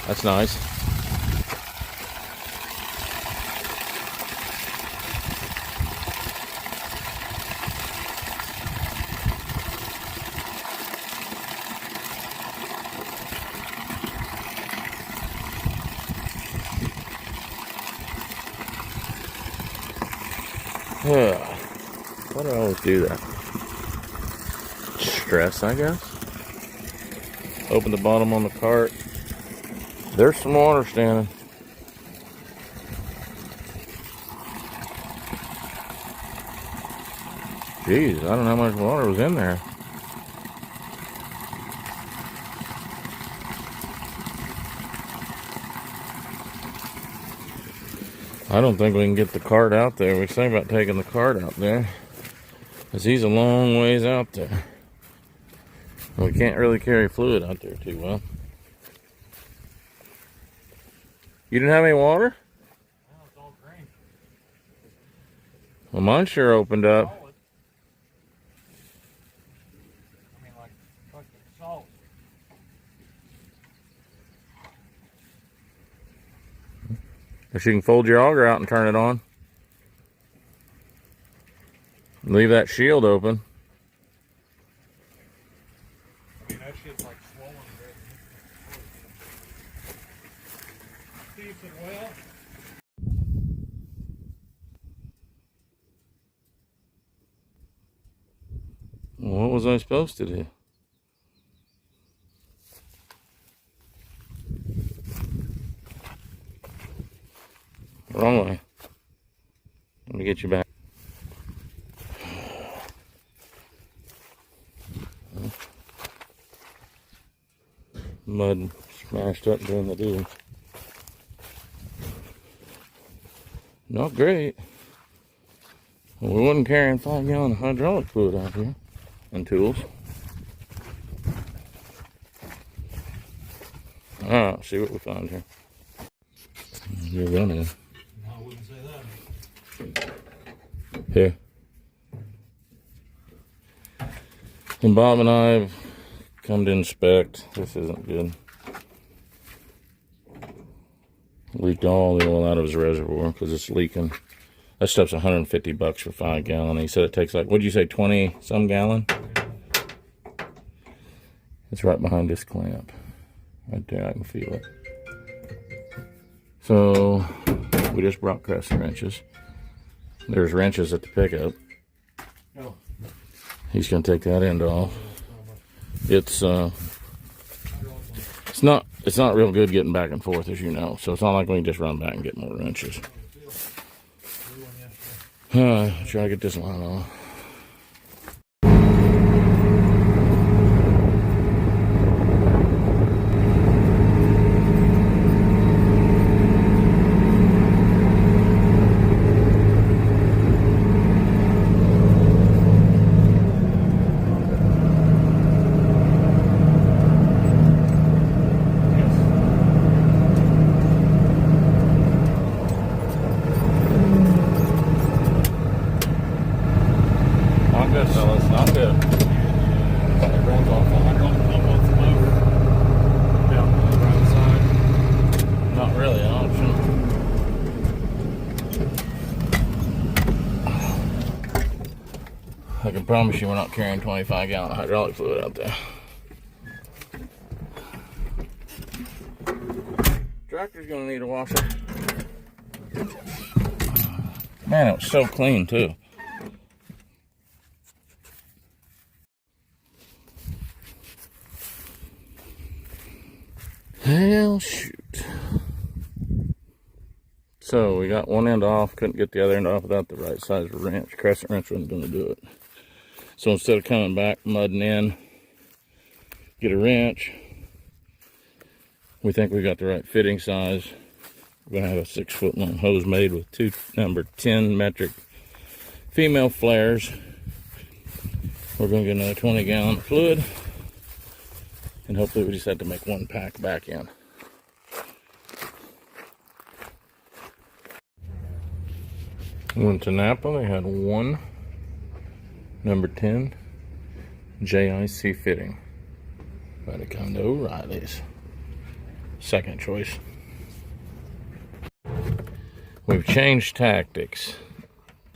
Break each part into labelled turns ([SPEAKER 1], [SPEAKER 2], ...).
[SPEAKER 1] That's nice. Why do I always do that? Stress, I guess. Open the bottom on the cart. There's some water standing. Jeez, I don't know how much water was in there. I don't think we can get the cart out there. We say about taking the cart out there, because he's a long ways out there. We can't really carry fluid out there too well. You didn't have any water?
[SPEAKER 2] No, it's all green.
[SPEAKER 1] Well, mine sure opened up.
[SPEAKER 2] Solid. I mean, like fucking salt.
[SPEAKER 1] Guess you can fold your auger out and turn it on. Leave that shield open.
[SPEAKER 2] I mean, that shit's like swollen red. Steve said, well.
[SPEAKER 1] What was I supposed to do? Wrong way. Let me get you back. Mud smashed up during the deal. Not great. Well, we wasn't carrying 5-gallon hydraulic fluid out here and tools. Alright, see what we find here. You're gonna.
[SPEAKER 2] No, I wouldn't say that.
[SPEAKER 1] Here. And Bob and I have come to inspect. This isn't good. Leaked all the oil out of his reservoir because it's leaking. That stuff's $150 for 5 gallon. He said it takes like, what'd you say, 20 some gallon? It's right behind this clamp. Right there, I can feel it. So, we just brought crescent wrenches. There's wrenches at the pickup.
[SPEAKER 2] No.
[SPEAKER 1] He's gonna take that end off. It's not real good getting back and forth, as you know. So it's not like we can just run back and get more wrenches. Try to get this line off. I can promise you we're not carrying 25-gallon hydraulic fluid out there. Tractor's gonna need a washer. Man, it was so clean too. Hell, shoot. So we got one end off, couldn't get the other end off without the right size wrench. Crescent wrench wasn't gonna do it. So instead of coming back, mudding in, get a wrench. We think we got the right fitting size. We're gonna have a 6-foot long hose made with two number 10 metric female flares. We're gonna get another 20-gallon of fluid, and hopefully we just have to make one pack back in. Went to Napa, they had one number 10 JIC fitting. Gotta come to O'Reilly's. second choice. We've changed tactics.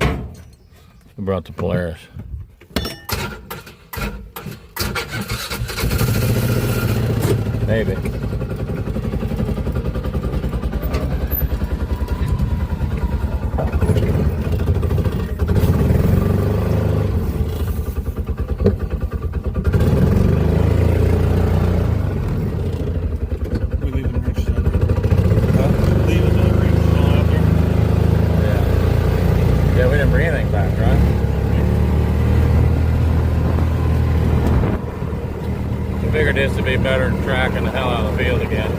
[SPEAKER 1] We brought the Polaris. Maybe. Figured this would be better than tracking the hell out of the field again.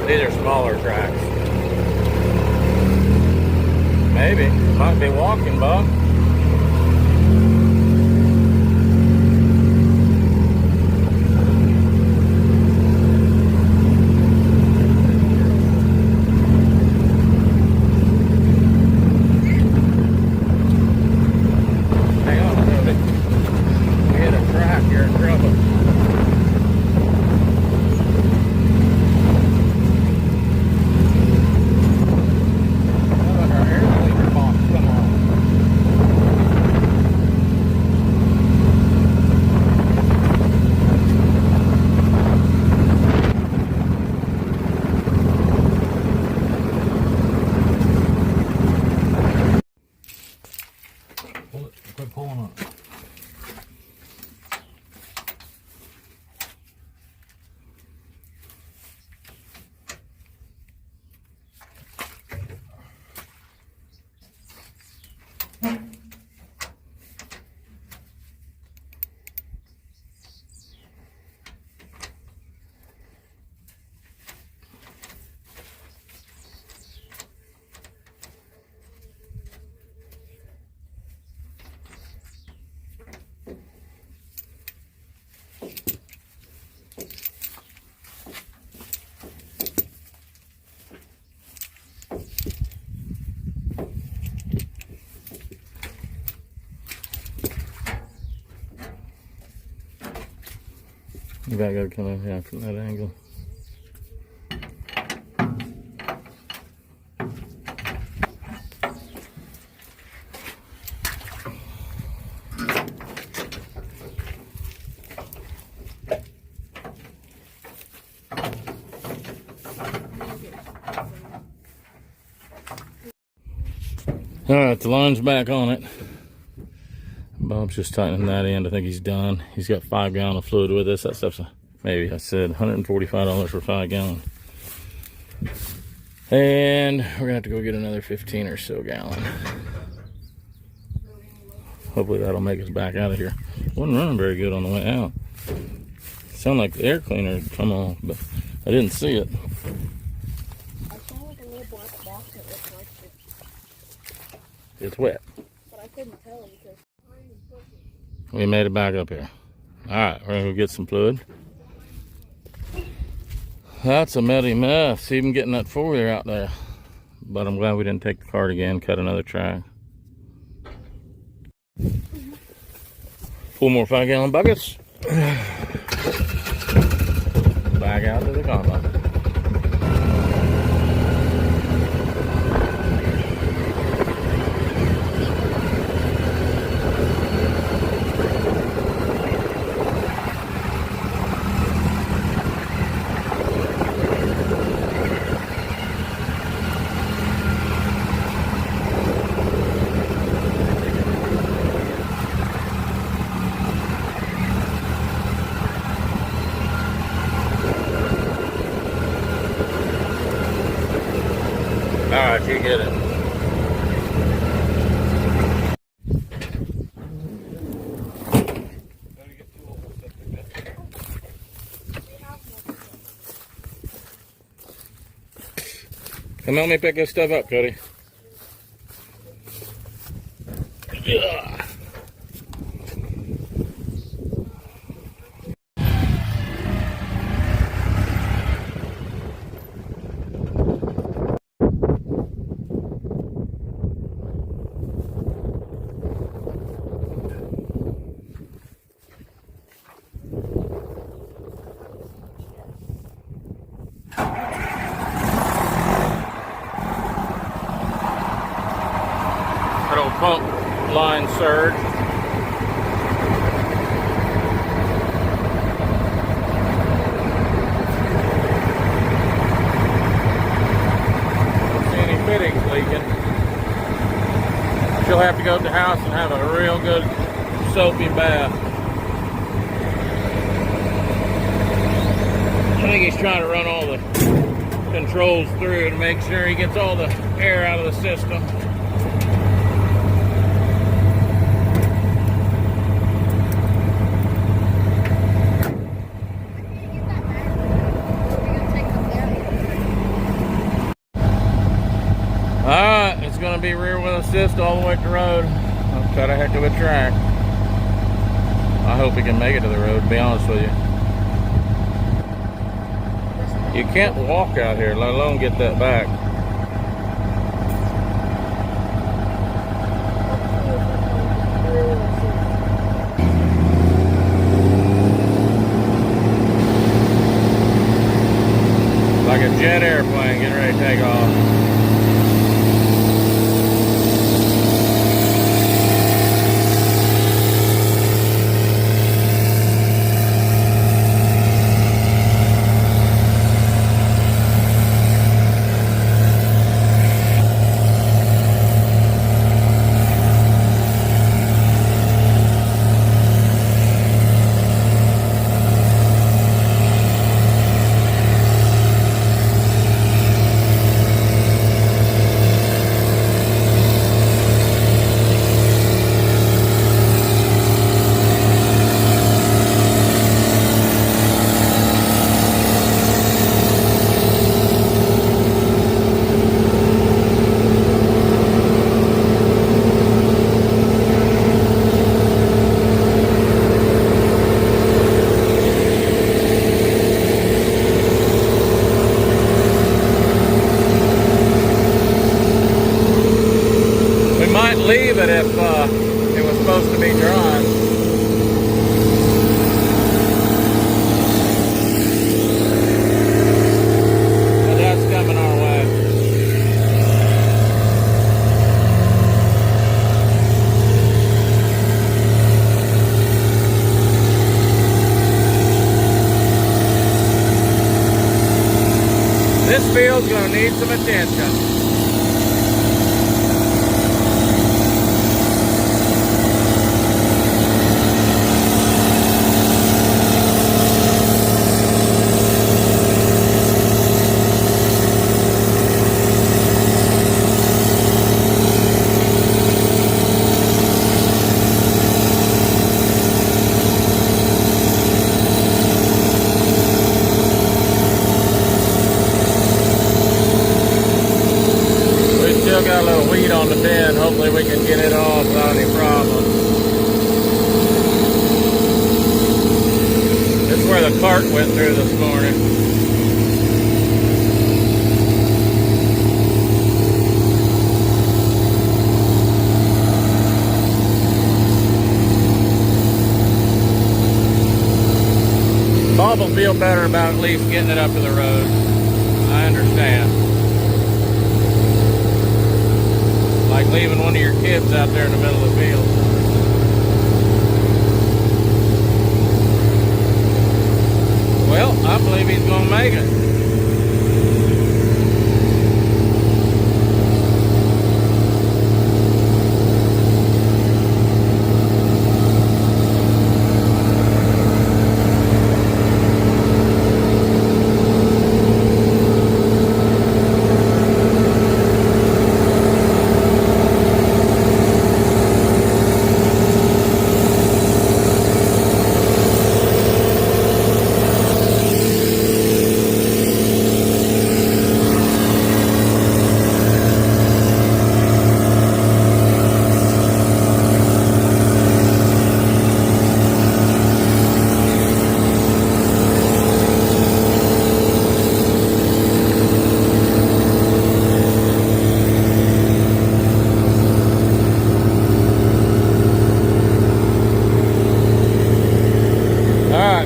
[SPEAKER 1] These are smaller tracks. Maybe. Might be walking, Bob.
[SPEAKER 2] Quit pulling up.
[SPEAKER 1] You gotta come in here from that angle. Alright, the line's back on it. Bob's just tightening that end. I think he's done. He's got 5 gallon of fluid with us. That stuff's maybe, I said, $145 for 5 gallon. And we're gonna have to go get another 15 or so gallon. Hopefully that'll make us back out of here. Wasn't running very good on the way out. Sounded like the air cleaner had come on, but I didn't see it.
[SPEAKER 3] I saw like a little black box that looked like it.
[SPEAKER 1] It's wet.
[SPEAKER 3] But I couldn't tell because
[SPEAKER 1] We made it back up here. Alright, we're gonna go get some fluid. That's a muddy mess, even getting that 4-wheeler out there. But I'm glad we didn't take the cart again, cut another track. 4 more 5 gallon buckets. Back out to the combine. Alright, you get it. Come help me pick this stuff up, Cody. Yeah. line surge. Don't see any fittings leaking. She'll have to go to the house and have a real good soapy bath. I think he's trying to run all the controls through to make sure he gets all the air out of the system. Alright, it's going to be rear wheel assist all the way to the road. I've got a heck of a track. I hope he can make it to the road, to be honest with you. You can't walk out here, let alone get that back. Like a jet airplane getting ready to take off. Leave it if it was supposed to be dry. But that's coming our way. This field's going to need some attention. Still got a little weed on the bed. Hopefully we can get it off without any problems. This is where the cart went through this morning. Bob will feel better about at least getting it up to the road. I understand. Like leaving one of your kids out there in the middle of the field. Well, I believe he's going to make it.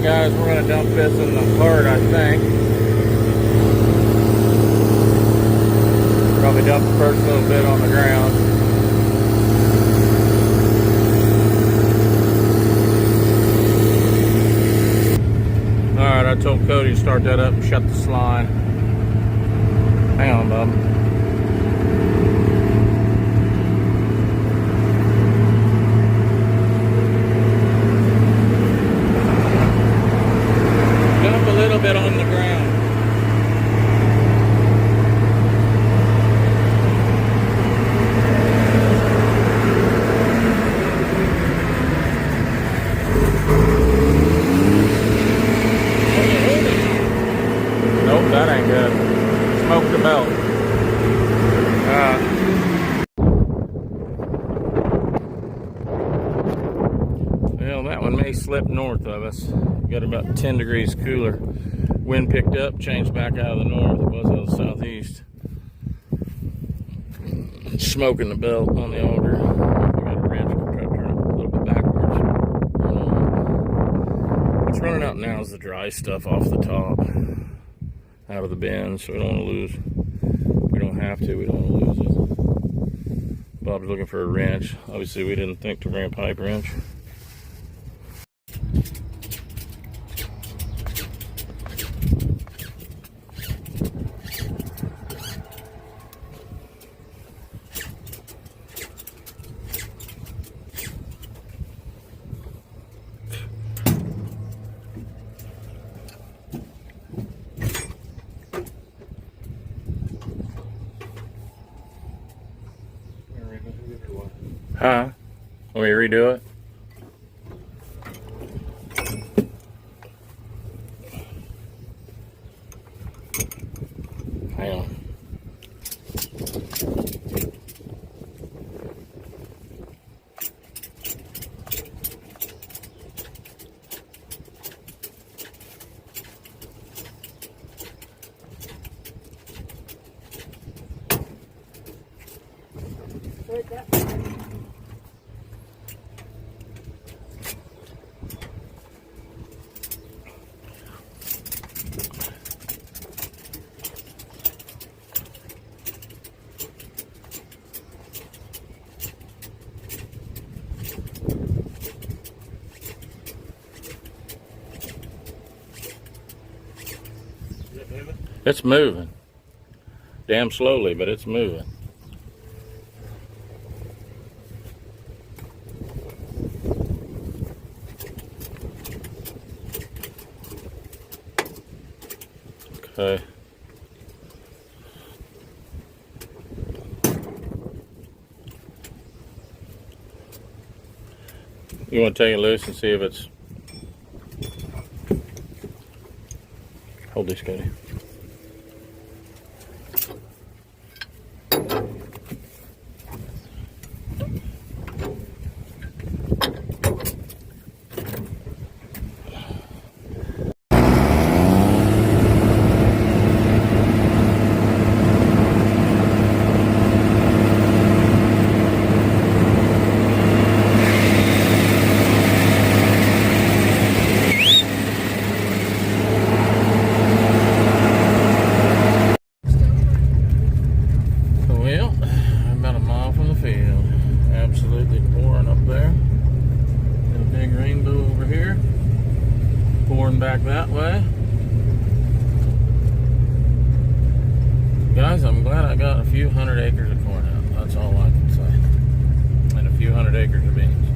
[SPEAKER 1] Guys, we're going to dump this in the cart, I think. Probably dump the first little bit on the ground. I told Cody to start that up and shut the slide. Hang on, bub. Dump a little bit on the ground. Nope, that ain't good. Smoke the belt. Well, that one may slip north of us. Got about 10 degrees cooler. Wind picked up, changed back out of the north. It was out of the southeast. Smoking the belt on the auger. We got a wrench. We'll try to turn it a little bit backwards. What's running out now is the dry stuff off the top, out of the bend, so we don't want to lose. We don't have to. We don't want to lose it. Bob's looking for a wrench. Obviously, we didn't think to bring a pipe wrench. Huh? Want me to redo it? Hang on.
[SPEAKER 3] Where'd that
[SPEAKER 1] It's moving. Damn slowly, but it's moving. Okay. You want to take it loose and see if it's... Hold this, Cody. Well, I'm about a mile from the field. Absolutely pouring up there. Got a big rainbow over here. Pouring back that way. Guys, I'm glad I got a few hundred acres of corn out. That's all I can say. And a few hundred acres of beans.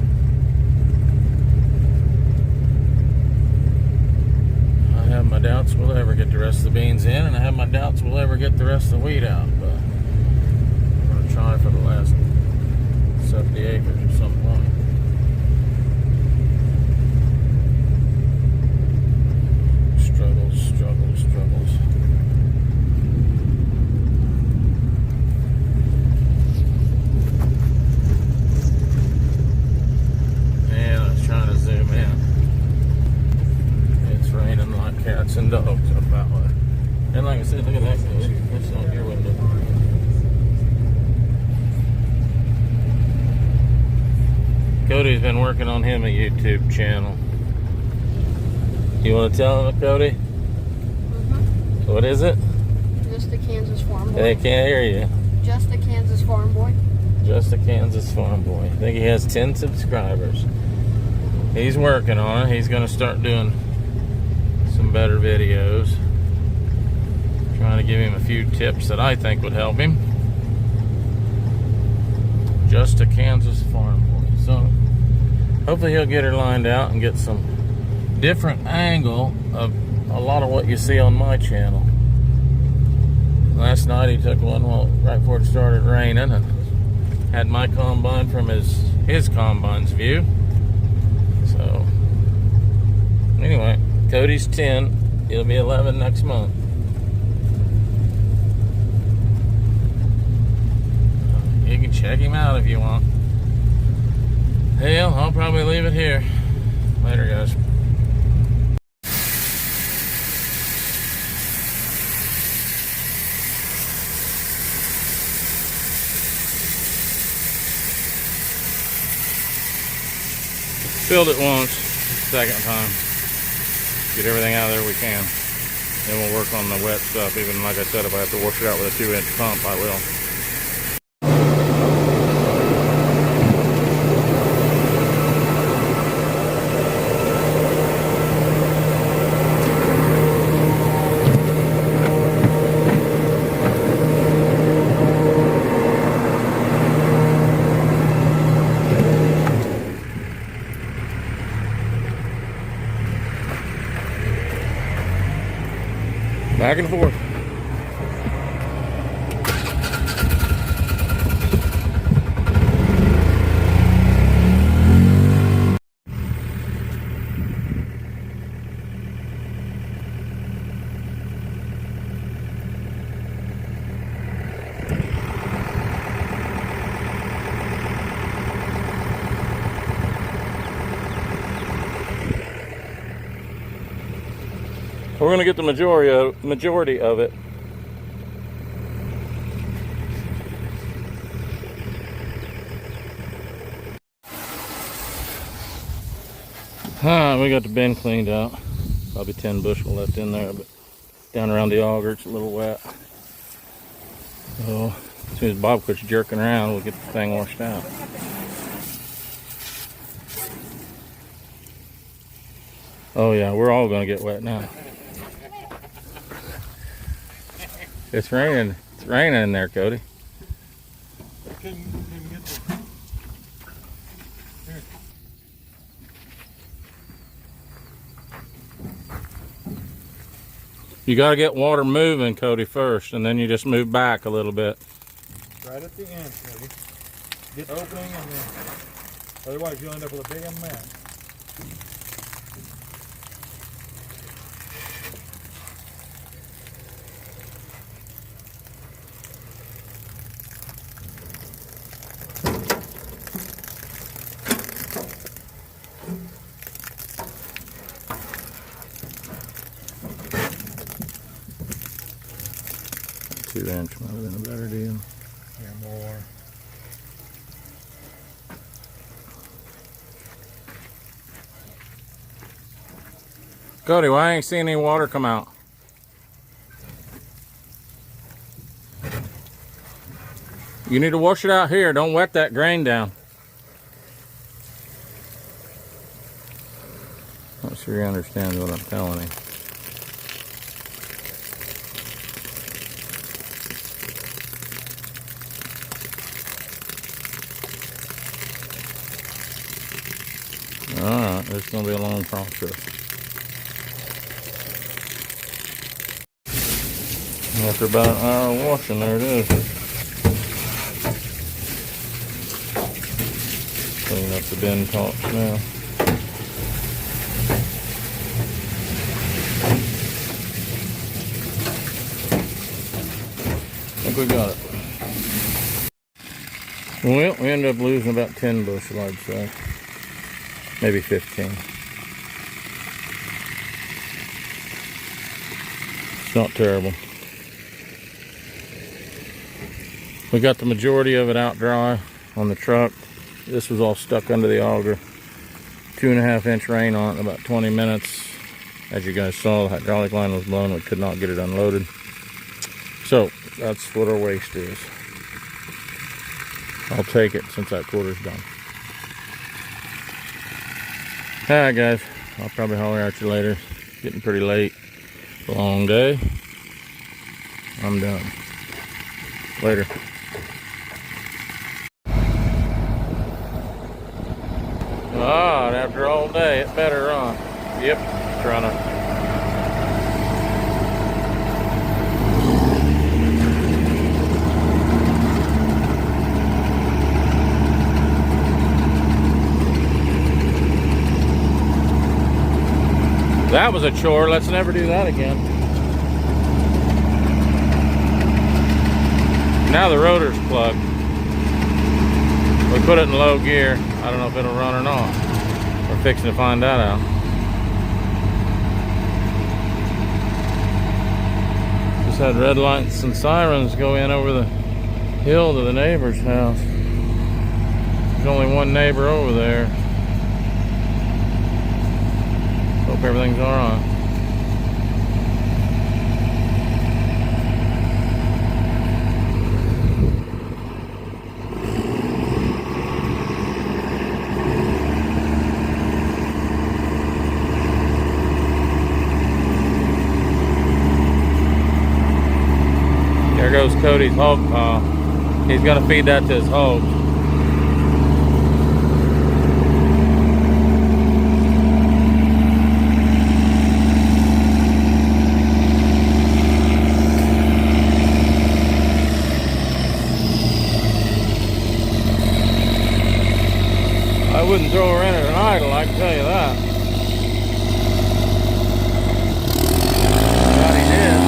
[SPEAKER 1] I have my doubts we'll ever get the rest of the beans in, and I have my doubts we'll ever get the rest of the wheat out, but I'm going to try for the last 70 acres at some point. Struggles, struggles, struggles. And I was trying to zoom in. It's raining like cats and dogs up that way. And like I said, look at that. That's not your window. Cody's been working on him a YouTube channel. You want to tell him, Cody?
[SPEAKER 3] Mm-hmm.
[SPEAKER 1] What is it?
[SPEAKER 3] Just a Kansas farm boy.
[SPEAKER 1] They can't hear you.
[SPEAKER 3] Just a Kansas farm boy.
[SPEAKER 1] Just a Kansas farm boy. I think he has 10 subscribers. He's working on it. He's going to start doing some better videos. Trying to give him a few tips that I think would help him. Just a Kansas farm boy. So hopefully he'll get her lined out and get some different angle of a lot of what you see on my channel. Last night he took one right before it started raining and had my combine from his combine's view. So anyway, Cody's 10. He'll be 11 next month. You can check him out if you want. Hell, I'll probably leave it here. Later, guys. Filled it once, second time. Get everything out of there we can. Then we'll work on the wet stuff. Even like I said, if I have to wash it out with a 2-inch pump, I will. Back and forth. We're going to get the majority of it. We got the bin cleaned out. Probably 10 bushel left in there, but down around the auger it's a little wet. So as soon as Bob quits jerking around, we'll get the thing washed out. Oh yeah, we're all going to get wet now. It's raining. It's raining in there, Cody.
[SPEAKER 2] Couldn't get the... Here.
[SPEAKER 1] You got to get water moving, Cody, first, and then you just move back a little bit.
[SPEAKER 2] Right at the end, maybe. Get the opening, and then... Otherwise, you'll end up with a big mess.
[SPEAKER 1] Two-inch might have been a better deal.
[SPEAKER 2] Yeah, more.
[SPEAKER 1] Cody, why I ain't seeing any water come out? You need to wash it out here. Don't wet that grain down. Not sure you understand what I'm telling you. Alright, it's going to be a long process. After about an hour of washing, there it is. Clean up the bin tops now. I think we got it. Well, we ended up losing about 10 bushel, I'd say. Maybe 15. It's not terrible. We got the majority of it out dry on the truck. This was all stuck under the auger. 2.5-inch rain on it in about 20 minutes. As you guys saw, the hydraulic line was blown. We could not get it unloaded. So that's what our waste is. I'll take it since that quarter's done. Alright guys, I'll probably holler at you later. Getting pretty late. Long day. I'm done. Later. Alright, after all day, it better run. Yep, it's running. That was a chore. Let's never do that again. Now the rotor's plugged. We put it in low gear. I don't know if it'll run or not. We're fixing to find that out. Just had red lights and sirens go in over the hill to the neighbor's house. There's only one neighbor over there. Hope everything's alright. There goes Cody's hog pile. He's gonna feed that to his hogs. I wouldn't throw her in at an idle, I can tell you that. But he did.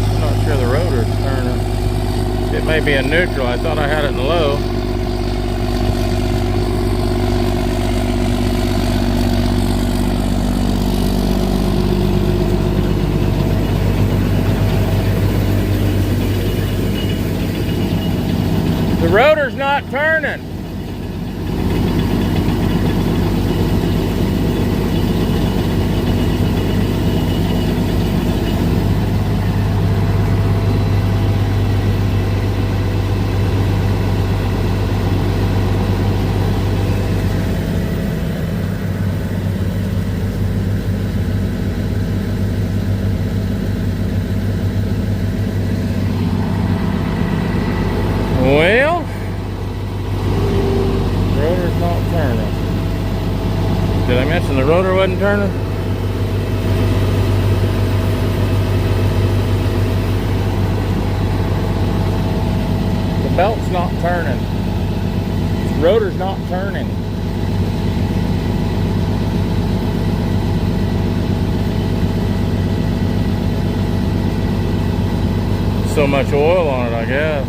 [SPEAKER 1] I'm not sure the rotor's turning. It may be in neutral. I thought I had it in low. The rotor's not turning. Well, rotor's not turning. Did I mention the rotor wasn't turning? The belt's not turning. The rotor's not turning. So much oil on it, I guess.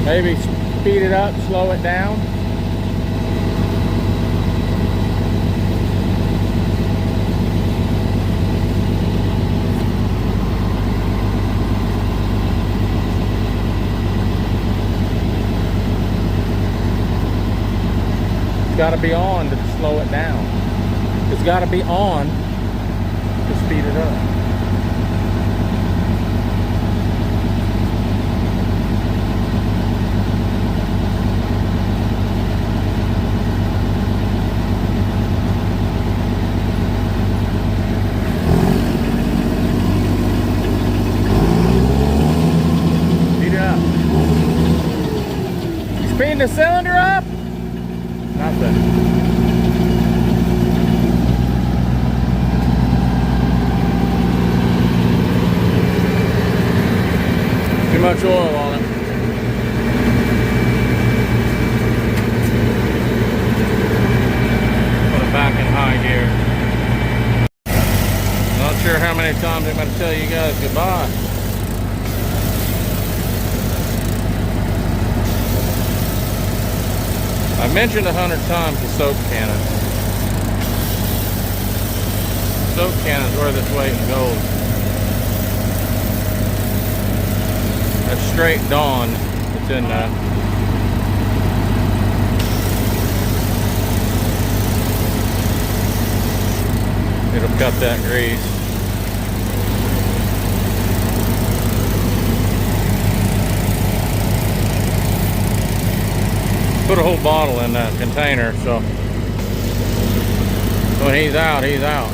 [SPEAKER 1] Maybe speed it up, slow it down. It's got to be on to slow it down. It's got to be on to speed it up. Speeding the cylinder up? Nothing. Too much oil on it. Put it back in high gear. Not sure how many times I'm going to tell you guys goodbye. I've mentioned 100 times the soap cannon. Soap cannon's worth its weight in gold. That's straight Dawn that's in that. It'll cut that grease. put a whole bottle in that container, so when he's out, he's out.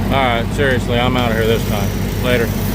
[SPEAKER 1] All right, seriously, I'm out of here this time. Later.